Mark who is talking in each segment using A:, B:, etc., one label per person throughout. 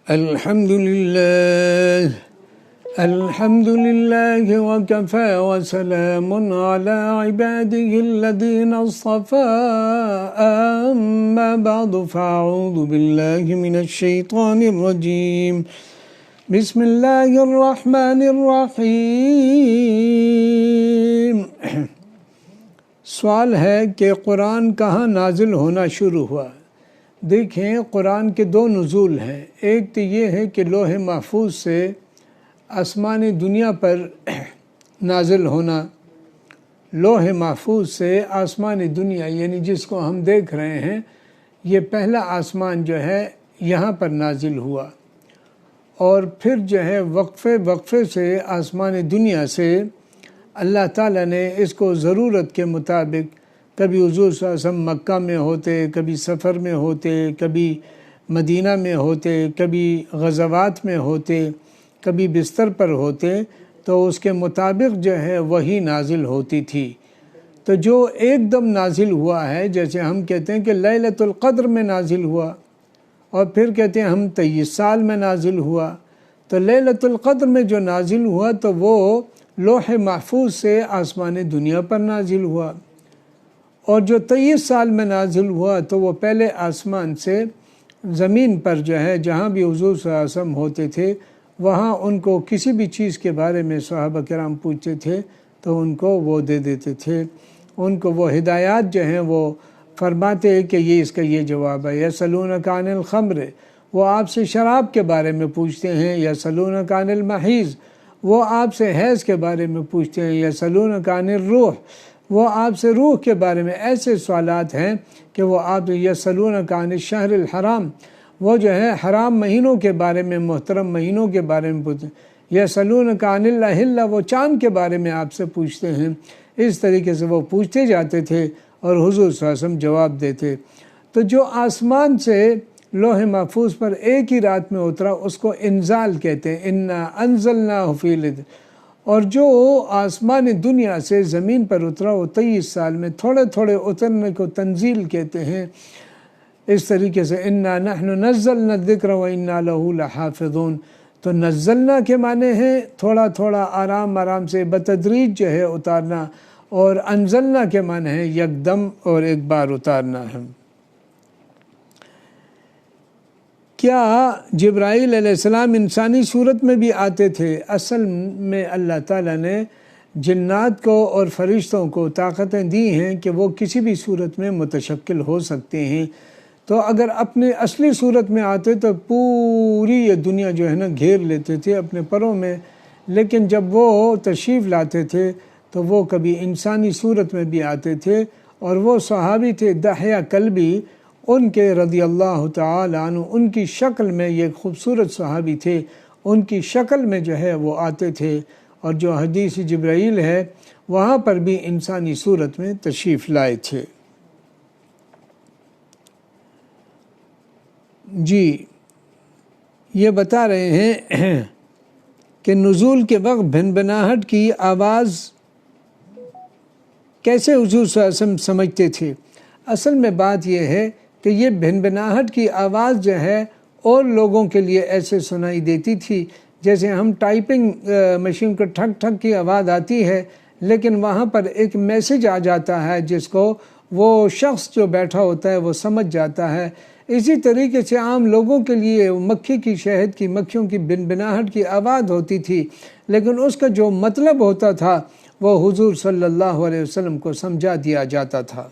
A: الحمد لله وكفى وسلام على عباده الذين اصطفى أما بعد فأعوذ بالله من الشيطان الرجيم بسم الله الرحمن الرحیم۔ سوال ہے کہ قرآن کہاں نازل ہونا شروع ہوا؟ دیکھیں، قرآن کے دو نزول ہیں۔ ایک تو یہ ہے کہ لوح محفوظ سے آسمانی دنیا پر نازل ہونا، لوح محفوظ سے آسمانی دنیا یعنی جس کو ہم دیکھ رہے ہیں، یہ پہلا آسمان جو ہے یہاں پر نازل ہوا، اور پھر جو ہے وقفے سے آسمانی دنیا سے اللہ تعالیٰ نے اس کو ضرورت کے مطابق، کبھی حضور صلی اللہ علیہ وسلم مکہ میں ہوتے، کبھی سفر میں ہوتے، کبھی مدینہ میں ہوتے، کبھی غزوات میں ہوتے، کبھی بستر پر ہوتے، تو اس کے مطابق جو ہے وہی نازل ہوتی تھی۔ تو جو ایک دم نازل ہوا ہے، جیسے ہم کہتے ہیں کہ لیلۃ القدر میں نازل ہوا، اور پھر کہتے ہیں ہم 23 سال میں نازل ہوا، تو لیلۃ القدر میں جو نازل ہوا تو وہ لوح محفوظ سے آسمان دنیا پر نازل ہوا، اور جو 23 سال میں نازل ہوا تو وہ پہلے آسمان سے زمین پر جو ہے جہاں بھی حضور صلی اللہ علیہ وسلم ہوتے تھے، وہاں ان کو کسی بھی چیز کے بارے میں صحابہ کرام پوچھتے تھے تو ان کو وہ دے دیتے تھے، ان کو وہ ہدایات جو ہیں وہ فرماتے ہیں کہ یہ اس کا یہ جواب ہے۔ یسألونک عن الخمر، وہ آپ سے شراب کے بارے میں پوچھتے ہیں۔ یسألونک عن المحیض، وہ آپ سے حیض کے بارے میں پوچھتے ہیں۔ یسألونک عن الروح، وہ آپ سے روح کے بارے میں ایسے سوالات ہیں کہ وہ آپ یسألونک عن الشہر الحرام، وہ جو ہے حرام مہینوں کے بارے میں، محترم مہینوں کے بارے میں پوچھتے ہیں۔ یسألونک عن الأہلہ، وہ چاند کے بارے میں آپ سے پوچھتے ہیں۔ اس طریقے سے وہ پوچھتے جاتے تھے اور حضور صلی اللہ علیہ وسلم جواب دیتے۔ تو جو آسمان سے لوح محفوظ پر ایک ہی رات میں اترا اس کو انزال کہتے ہیں، انا انزلناہ فی لیلۃ، اور جو آسمان دنیا سے زمین پر اترا وہ 23 سال میں تھوڑے تھوڑے اترنے کو تنزیل کہتے ہیں۔ اس طریقے سے انا نحن نزلنا الذکر وانا لہ لحافظون، تو نزلنا کے معنی ہے تھوڑا تھوڑا آرام آرام سے بتدریج جو ہے اتارنا، اور انزلنا کے معنی ہے یکدم اور ایک بار اتارنا ہے۔ کیا جبرائیل علیہ السلام انسانی صورت میں بھی آتے تھے؟ اصل میں اللہ تعالیٰ نے جنات کو اور فرشتوں کو طاقتیں دی ہیں کہ وہ کسی بھی صورت میں متشکل ہو سکتے ہیں، تو اگر اپنے اصلی صورت میں آتے تو پوری یہ دنیا جو ہے نا گھیر لیتے تھے اپنے پروں میں، لیکن جب وہ تشریف لاتے تھے تو وہ کبھی انسانی صورت میں بھی آتے تھے، اور وہ صحابی تھے دحیہ کلبی، ان کے رضی اللہ تعالی عنہ، ان کی شکل میں، یہ خوبصورت صحابی تھے، ان کی شکل میں جو ہے وہ آتے تھے، اور جو حدیث جبرائیل ہے وہاں پر بھی انسانی صورت میں تشریف لائے تھے۔ جی، یہ بتا رہے ہیں کہ نزول کے وقت بھنبھناہٹ کی آواز کیسے حضور صلی اللہ علیہ وسلم سمجھتے تھے؟ اصل میں بات یہ ہے کہ یہ بھنبھناہٹ کی آواز جو ہے اور لوگوں کے لیے ایسے سنائی دیتی تھی جیسے ہم ٹائپنگ مشین کو ٹھک ٹھک کی آواز آتی ہے، لیکن وہاں پر ایک میسج آ جاتا ہے جس کو وہ شخص جو بیٹھا ہوتا ہے وہ سمجھ جاتا ہے۔ اسی طریقے سے عام لوگوں کے لیے مکھی کی، شہد کی مکھیوں کی بھنبھناہٹ کی آواز ہوتی تھی، لیکن اس کا جو مطلب ہوتا تھا وہ حضور صلی اللہ علیہ وسلم کو سمجھا دیا جاتا تھا۔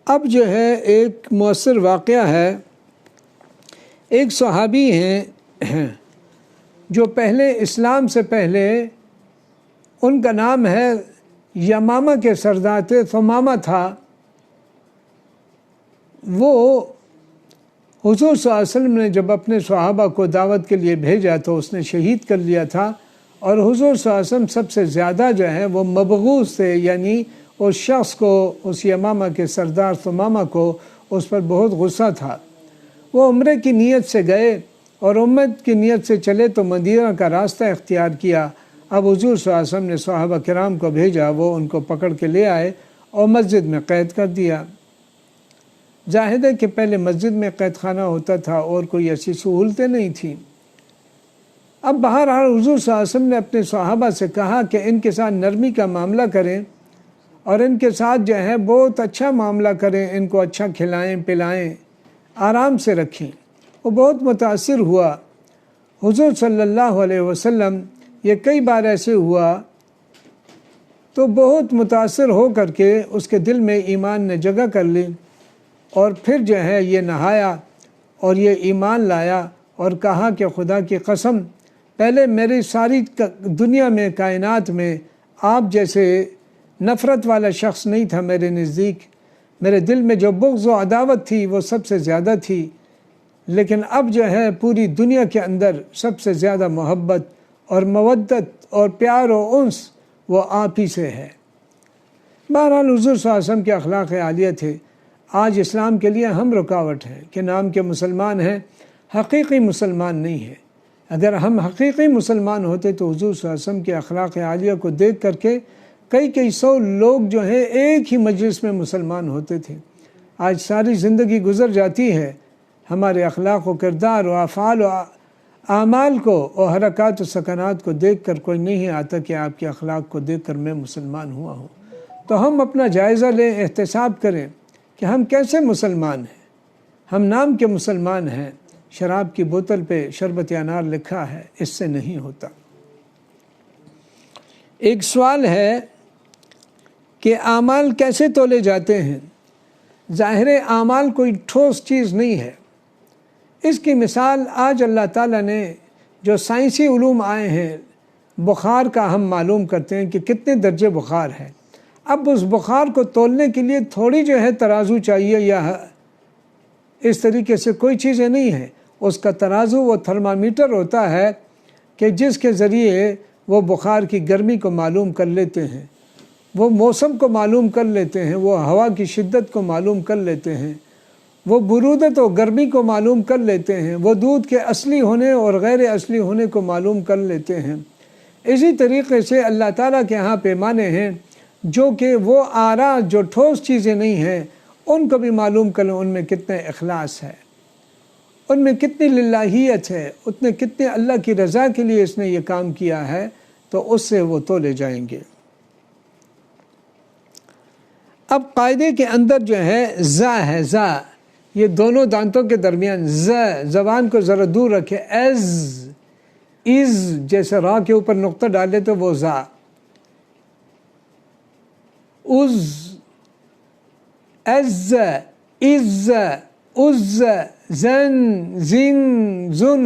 A: اب جو ہے ایک مؤثر واقعہ ہے، ایک صحابی ہیں جو پہلے اسلام سے پہلے، ان کا نام ہے یمامہ کے سردار تھے، ثمامہ تھا۔ وہ حضور صلی اللہ علیہ وسلم نے جب اپنے صحابہ کو دعوت کے لیے بھیجا تو اس نے شہید کر لیا تھا، اور حضور صلی اللہ علیہ وسلم سب سے زیادہ جو ہے وہ مبغوض تھے، یعنی اس شخص کو، اس یمامہ کے سردار ثمامہ کو اس پر بہت غصہ تھا۔ وہ عمرے کی نیت سے گئے اور عمرے کی نیت سے چلے تو مدینہ کا راستہ اختیار کیا۔ اب حضور صلی اللہ علیہ وسلم نے صحابہ کرام کو بھیجا، وہ ان کو پکڑ کے لے آئے اور مسجد میں قید کر دیا۔ ظاہر ہے کہ پہلے مسجد میں قید خانہ ہوتا تھا اور کوئی ایسی سہولتیں نہیں تھیں۔ اب بہرحال حضور صلی اللہ علیہ وسلم نے اپنے صحابہ سے کہا کہ ان کے ساتھ نرمی کا معاملہ کریں اور ان کے ساتھ جو ہے بہت اچھا معاملہ کریں، ان کو اچھا کھلائیں پلائیں، آرام سے رکھیں۔ وہ بہت متاثر ہوا۔ حضور صلی اللہ علیہ وسلم، یہ کئی بار ایسے ہوا تو بہت متاثر ہو کر کے اس کے دل میں ایمان نے جگہ کر لی، اور پھر جو ہے یہ نہایا اور یہ ایمان لایا اور کہا کہ خدا کی قسم، پہلے میری ساری دنیا میں کائنات میں آپ جیسے نفرت والا شخص نہیں تھا میرے نزدیک، میرے دل میں جو بغض و عداوت تھی وہ سب سے زیادہ تھی، لیکن اب جو ہے پوری دنیا کے اندر سب سے زیادہ محبت اور مودت اور پیار و انس وہ آپ ہی سے ہے۔ بہرحال حضور صلی اللہ علیہ وسلم کے اخلاق عالیہ تھے۔ آج اسلام کے لیے ہم رکاوٹ ہیں کہ نام کے مسلمان ہیں، حقیقی مسلمان نہیں ہیں۔ اگر ہم حقیقی مسلمان ہوتے تو حضور صلی اللہ علیہ وسلم کے اخلاق عالیہ کو دیکھ کر کے کئی سو لوگ جو ہیں ایک ہی مجلس میں مسلمان ہوتے تھے۔ آج ساری زندگی گزر جاتی ہے، ہمارے اخلاق و کردار و افعال و اعمال کو اور حرکات و سکنات کو دیکھ کر کوئی نہیں آتا کہ آپ کے اخلاق کو دیکھ کر میں مسلمان ہوا ہوں۔ تو ہم اپنا جائزہ لیں، احتساب کریں کہ ہم کیسے مسلمان ہیں۔ ہم نام کے مسلمان ہیں، شراب کی بوتل پہ شربت انار لکھا ہے، اس سے نہیں ہوتا۔ ایک سوال ہے کہ اعمال کیسے تولے جاتے ہیں؟ ظاہر اعمال کوئی ٹھوس چیز نہیں ہے۔ اس کی مثال آج اللہ تعالیٰ نے جو سائنسی علوم آئے ہیں، بخار کا ہم معلوم کرتے ہیں کہ کتنے درجے بخار ہے۔ اب اس بخار کو تولنے کے لیے تھوڑی جو ہے ترازو چاہیے یا اس طریقے سے کوئی چیزیں نہیں ہیں۔ اس کا ترازو وہ تھرمامیٹر ہوتا ہے کہ جس کے ذریعے وہ بخار کی گرمی کو معلوم کر لیتے ہیں، وہ موسم کو معلوم کر لیتے ہیں، وہ ہوا کی شدت کو معلوم کر لیتے ہیں، وہ برودت و گرمی کو معلوم کر لیتے ہیں، وہ دودھ کے اصلی ہونے اور غیر اصلی ہونے کو معلوم کر لیتے ہیں۔ اسی طریقے سے اللہ تعالیٰ کے ہاں پیمانے ہیں جو کہ وہ آرا جو ٹھوس چیزیں نہیں ہیں ان کو بھی معلوم کریں ان میں کتنے اخلاص ہے، ان میں کتنی للہیت ہے، اتنے کتنے اللہ کی رضا کے لیے اس نے یہ کام کیا ہے، تو اس سے وہ تولے جائیں گے۔ اب قاعدے کے اندر جو ہے زا ہے، زا یہ دونوں دانتوں کے درمیان، زبان کو ذرا دور رکھے، از جیسے را کے اوپر نقطہ ڈالے تو وہ زا، از زن زن زن۔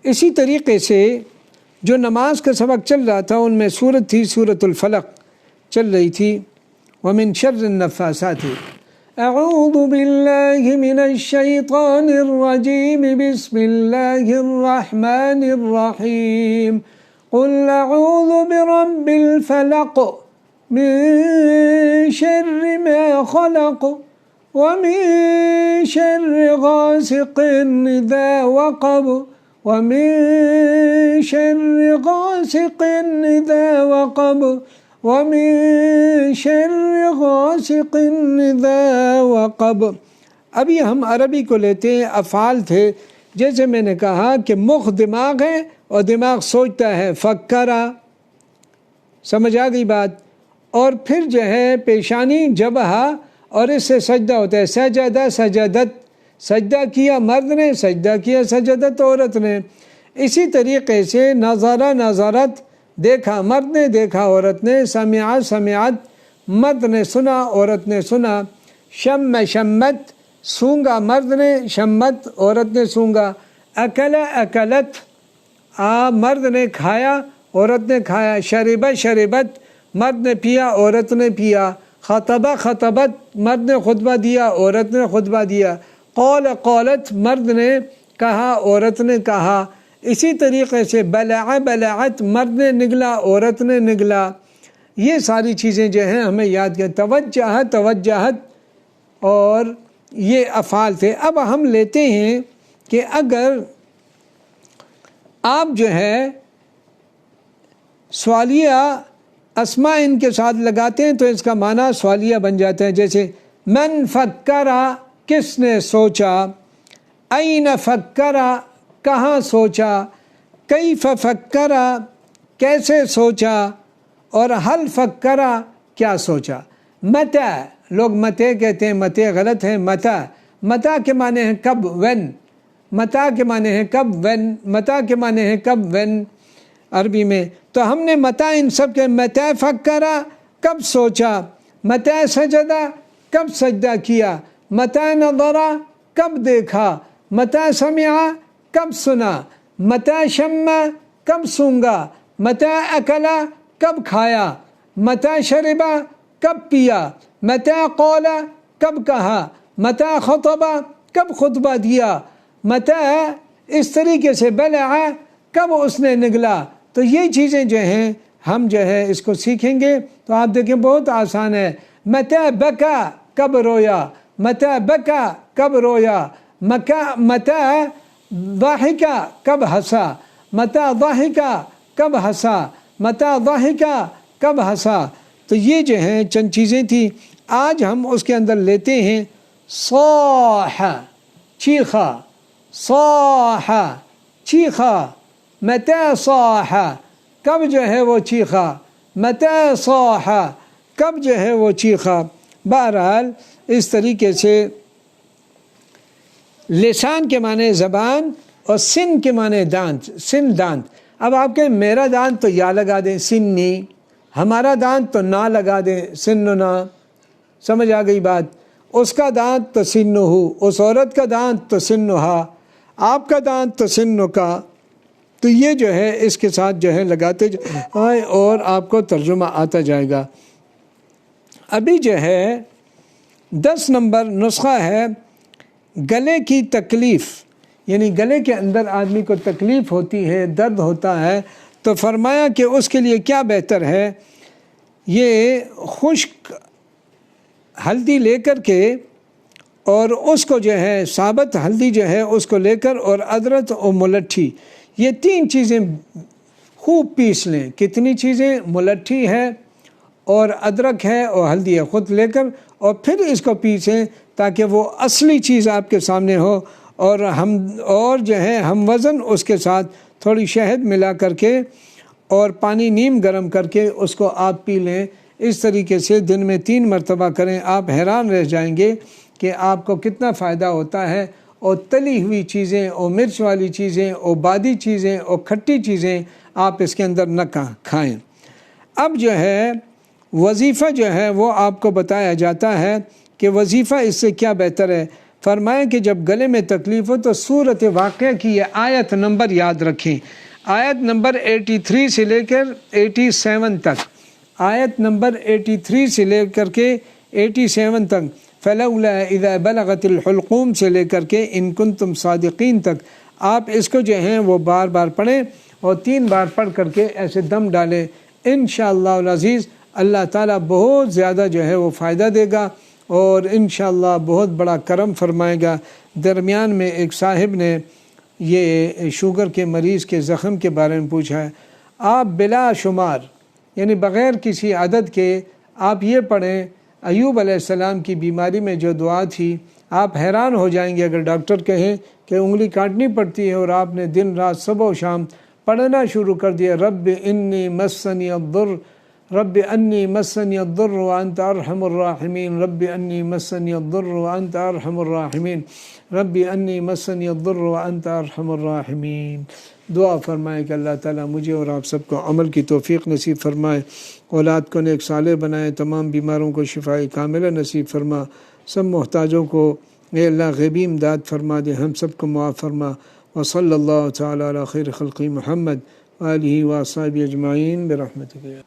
A: اسی طریقے سے جو نماز کا سبق چل رہا تھا ان میں سورت تھی سورۃ الفلق چل رہی تھی، ومن شر النفاثات، اعوذ باللہ من الشیطان الرجیم، بسم اللہ الرحمن الرحیم، قل اعوذ برب الفلق من شر ما خلق ومن شر غاسق اذا وقب ومن شر غاسق اذا وقب ومن شر غاسق اذا وقب۔ ابھی ہم عربی کو لیتے ہیں، افعال تھے، جیسے میں نے کہا کہ مخ دماغ ہے اور دماغ سوچتا ہے، فکرا، سمجھ آ گئی بات؟ اور پھر جو ہے پیشانی جبہہ، اور اس سے سجدہ ہوتا ہے، سجدہ سجدت، سجدہ کیا مرد نے، سجدہ کیا سجدت عورت نے۔ اسی طریقے سے نظرہ نظرت، دیکھا مرد نے، دیکھا عورت نے، سمع سمعت، مرد نے سنا عورت نے سنا، شم شمت، سونگا مرد نے، شمت عورت نے سونگا، اکل اکلت، مرد نے کھایا عورت نے کھایا، شرب شربت، مرد نے پیا عورت نے پیا، خطبہ خطبت، مرد نے خطبہ دیا عورت نے خطبہ دیا، قول قولت، مرد نے کہا عورت نے کہا۔ اسی طریقے سے بلع بلعت، مرد نے نگلا عورت نے نگلا۔ یہ ساری چیزیں جو ہیں ہمیں یاد کریں، توجہ توجہت، اور یہ افعال تھے۔ اب ہم لیتے ہیں کہ اگر آپ جو ہے سوالیہ اسماء ان کے ساتھ لگاتے ہیں تو اس کا معنی سوالیہ بن جاتا ہے، جیسے من فکرا کس نے سوچا، این فکرا کہاں سوچا، کیف فکرا کیسے سوچا، اور حل فکرا کیا سوچا۔ متى لوگ متے کہتے ہیں، متے غلط ہے، متا کے معنی ہے کب، when، متا کے معنی ہے کب، when، متا کے معنی ہے کب، when عربی میں۔ تو ہم نے متا ان سب کے، متے فکرا کب سوچا، متے سجدہ کب سجدہ کیا، متے نظرا کب دیکھا، متے سمعا کب سنا، متے شما کب سونگا، متے اکلا کب کھایا، متے شربا کب پیا، متے قولا کب کہا، متے خطبہ کب خطبہ دیا، متے اس طریقے سے بلع کب اس نے نگلا۔ تو یہ چیزیں جو ہیں ہم جو ہے اس کو سیکھیں گے تو آپ دیکھیں بہت آسان ہے۔ متے بکا کب رویا، متے بکا کب رویا، متے ضاحکا کب ہنسا، متے ضاحکا کب ہنسا، متے ضاحکا کب ہنسا۔ تو یہ جو ہیں چند چیزیں تھیں، آج ہم اس کے اندر لیتے ہیں صاح چیخا، صاح چیخا، متے صاح کب جو ہے وہ چیخا، متے صاح کب جو ہے وہ چیخا۔ بہرحال اس طریقے سے لسان کے معنی زبان اور سن کے معنی دانت، سن دانت۔ اب آپ کہیں میرا دانت تو یا لگا دیں سنی، ہمارا دانت تو نہ لگا دیں سننا، سمجھ آ گئی بات۔ اس کا دانت تو سنہ، اس عورت کا دانت تو سنہا، آپ کا دانت تو سنہ کا۔ تو یہ جو ہے اس کے ساتھ جو ہے لگاتے جائیں اور آپ کو ترجمہ آتا جائے گا۔ ابھی جو ہے 10 نمبر نسخہ ہے گلے کی تکلیف، یعنی گلے کے اندر آدمی کو تکلیف ہوتی ہے، درد ہوتا ہے، تو فرمایا کہ اس کے لیے کیا بہتر ہے، یہ خشک ہلدی لے کر کے اور اس کو جو ہے ثابت ہلدی جو ہے اس کو لے کر اور ادرک اور ملٹھی، یہ 3 چیزیں خوب پیس لیں۔ کتنی چیزیں؟ ملٹھی ہے اور ادرک ہے اور ہلدی ہے، خود لے کر اور پھر اس کو پیسیں تاکہ وہ اصلی چیز آپ کے سامنے ہو، اور جو ہے ہم وزن اس کے ساتھ تھوڑی شہد ملا کر کے اور پانی نیم گرم کر کے اس کو آپ پی لیں۔ اس طریقے سے دن میں 3 مرتبہ کریں، آپ حیران رہ جائیں گے کہ آپ کو کتنا فائدہ ہوتا ہے۔ اور تلی ہوئی چیزیں اور مرچ والی چیزیں اور بادی چیزیں اور کھٹی چیزیں آپ اس کے اندر نہ کھائیں۔ اب جو ہے وظیفہ جو ہے وہ آپ کو بتایا جاتا ہے کہ وظیفہ اس سے کیا بہتر ہے۔ فرمائیں کہ جب گلے میں تکلیف ہو تو سورۃ واقعہ کی یہ آیت نمبر یاد رکھیں، آیت نمبر 83 سے لے کر 87 تک، آیت نمبر 83 سے لے کر کے 87 تک، فلولا اذا بلغت الحلقوم سے لے کر کے ان کنتم صادقین تک، آپ اس کو جو ہیں وہ بار بار پڑھیں اور 3 بار پڑھ کر کے ایسے دم ڈالیں، انشاءاللہ العزیز اللہ تعالیٰ بہت زیادہ جو ہے وہ فائدہ دے گا اور انشاءاللہ بہت بڑا کرم فرمائے گا۔ درمیان میں ایک صاحب نے یہ شوگر کے مریض کے زخم کے بارے میں پوچھا ہے، آپ بلا شمار یعنی بغیر کسی عدد کے آپ یہ پڑھیں، ایوب علیہ السلام کی بیماری میں جو دعا تھی، آپ حیران ہو جائیں گے اگر ڈاکٹر کہیں کہ انگلی کاٹنی پڑتی ہے اور آپ نے دن رات صبح و شام پڑھنا شروع کر دیا، رب انی مسنی الضر، رب انی مسنی الضر وانت ارحم الراحمین، رب انی مسنی الضر وانت ارحم الراحمین، رب انی مسنی الضر وانت ارحم الراحمین۔ دعا فرمائے کہ اللہ تعالیٰ مجھے اور آپ سب کو عمل کی توفیق نصیب فرمائے، اولاد کو نیک صالح بنائے، تمام بیماروں کو شفاء کاملہ نصیب فرما، سب محتاجوں کو اے اللہ غیبی امداد فرما دے، ہم سب کو معاف فرما۔ وصلی اللہ تعالیٰ علی خیر خلقی محمد وآلہ وصحبہ اجمعین برحمتک۔